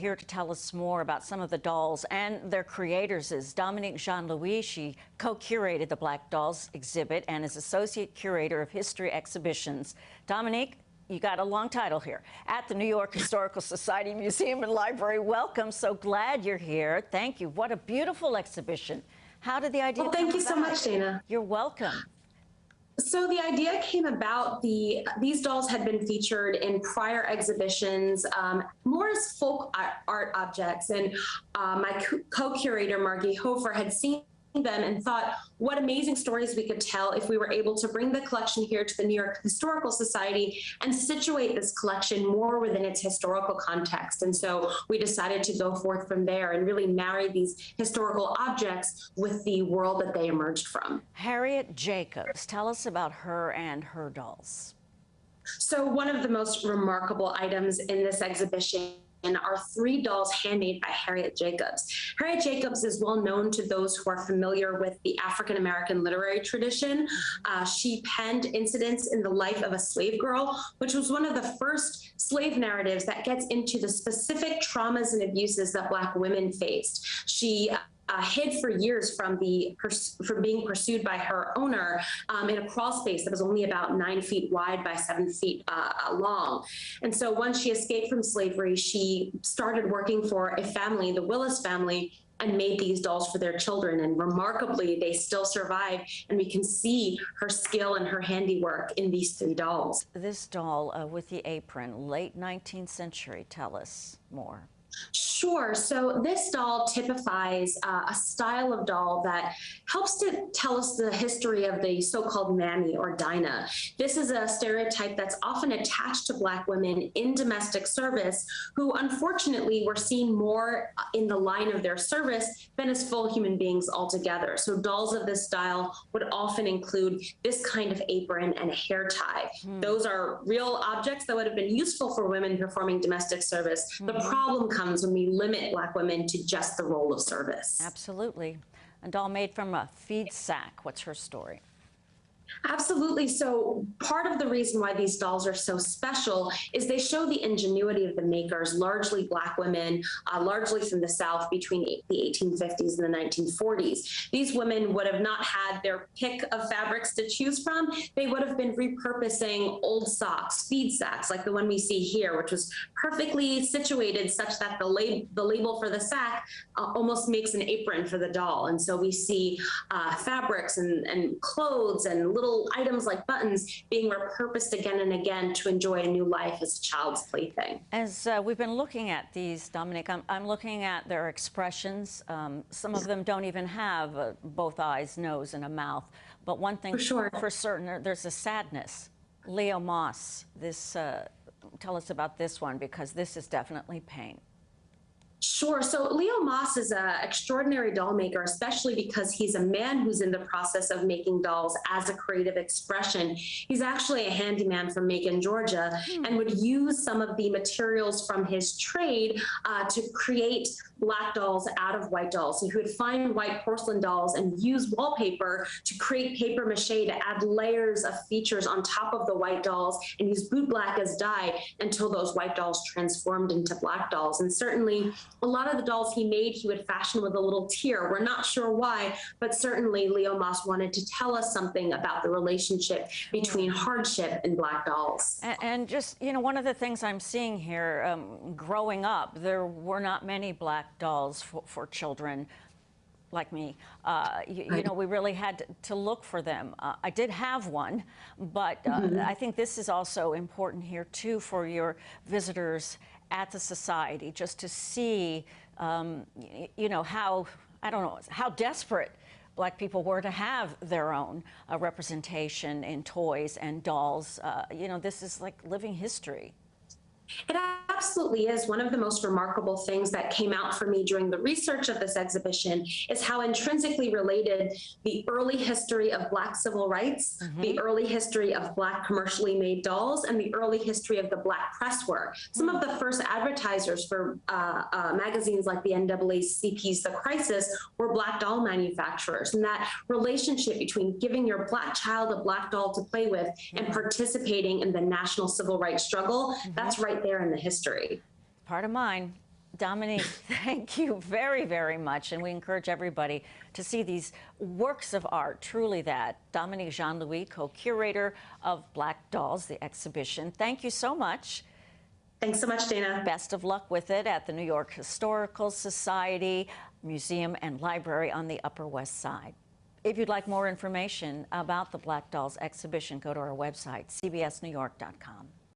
here to tell us more about some of the dolls and their creators is Dominique Jean-Louis. She co-curated the Black Dolls exhibit and is Associate Curator of History Exhibitions. Dominique, you got a long title here. At the New York Historical Society Museum and Library. Welcome. So glad you're here. Thank you. What a beautiful exhibition. How did the idea come about? Thank you so much, Dana. You're welcome. So the idea came about, these dolls had been featured in prior exhibitions, more as folk art objects, and my co-curator, Margie Hofer, had seen them and thought what amazing stories we could tell if we were able to bring the collection here to the New York Historical Society and situate this collection more within its historical context. And so we decided to go forth from there and really marry these historical objects with the world that they emerged from. Harriet Jacobs, tell us about her and her dolls. So one of the most remarkable items in this exhibition are 3 dolls handmade by Harriet Jacobs. Harriet Jacobs is well known to those who are familiar with the African-American literary tradition. She penned incidents in the life of a slave girl, which was one of the first slave narratives that gets into the specific traumas and abuses that Black women faced. She hid for years from being pursued by her owner in a crawl space that was only about 9 feet wide by 7 feet long. And so once she escaped from slavery, she started working for a family, the Willis family, and made these dolls for their children. And remarkably, they still survive, and we can see her skill and her handiwork in these 3 dolls. This doll with the apron, late 19th century, tell us more. Sure. So this doll typifies a style of doll that helps to tell us the history of the so-called mammy or Dinah. This is a stereotype that's often attached to Black women in domestic service who unfortunately were seen more in the line of their service than as full human beings altogether. So dolls of this style would often include this kind of apron and a hair tie. Those are real objects that would have been useful for women performing domestic service. The problem comes when we limit Black women to just the role of service. Absolutely. A doll made from a feed sack. What's her story? Absolutely. So part of the reason why these dolls are so special is they show the ingenuity of the makers, largely Black women, largely from the South between the 1850s and the 1940s. These women would have not had their pick of fabrics to choose from. They would have been repurposing old socks, feed sacks, like the one we see here, which was perfectly situated such that the label for the sack almost makes an apron for the doll. And so we see fabrics and clothes and little items like buttons being repurposed again and again to enjoy a new life as a child's plaything. As we've been looking at these, Dominique, I'm looking at their expressions. Some of them don't even have both eyes, nose, and a mouth. But one thing for certain, there's a sadness. Leo Moss, tell us about this one, because this is definitely pain. Sure. So Leo Moss is an extraordinary doll maker, especially because he's a man who's in the process of making dolls as a creative expression. He's actually a handyman from Macon, Georgia, and would use some of the materials from his trade to create Black dolls out of white dolls. So he would find white porcelain dolls and use wallpaper to create paper mache to add layers of features on top of the white dolls and use boot black as dye until those white dolls transformed into Black dolls. And certainly a lot of the dolls he made, he would fashion with a little tear. We're not sure why, but certainly Leo Moss wanted to tell us something about the relationship between hardship and Black dolls. And just, you know, one of the things I'm seeing here, growing up, there were not many Black dolls for children like me. You know, we really had to look for them. I did have one, but I think this is also important here, too, for your visitors at the Society, just to see, you know, how, I don't know, how desperate Black people were to have their own representation in toys and dolls. You know, this is like living history. It absolutely is. One of the most remarkable things that came out for me during the research of this exhibition is how intrinsically related the early history of Black civil rights, the early history of Black commercially made dolls, and the early history of the Black press were. Some of the first advertisers for magazines like the NAACP's The Crisis were Black doll manufacturers. And that relationship between giving your Black child a Black doll to play with and participating in the national civil rights struggle, that's right there in the history. Part of mine. Dominique, thank you very, very much. And we encourage everybody to see these works of art, truly that. Dominique Jean-Louis, co-curator of Black Dolls, the exhibition. Thank you so much. Thanks so much, Dana. Best of luck with it at the New York Historical Society Museum and Library on the Upper West Side. If you'd like more information about the Black Dolls exhibition, go to our website, cbsnewyork.com.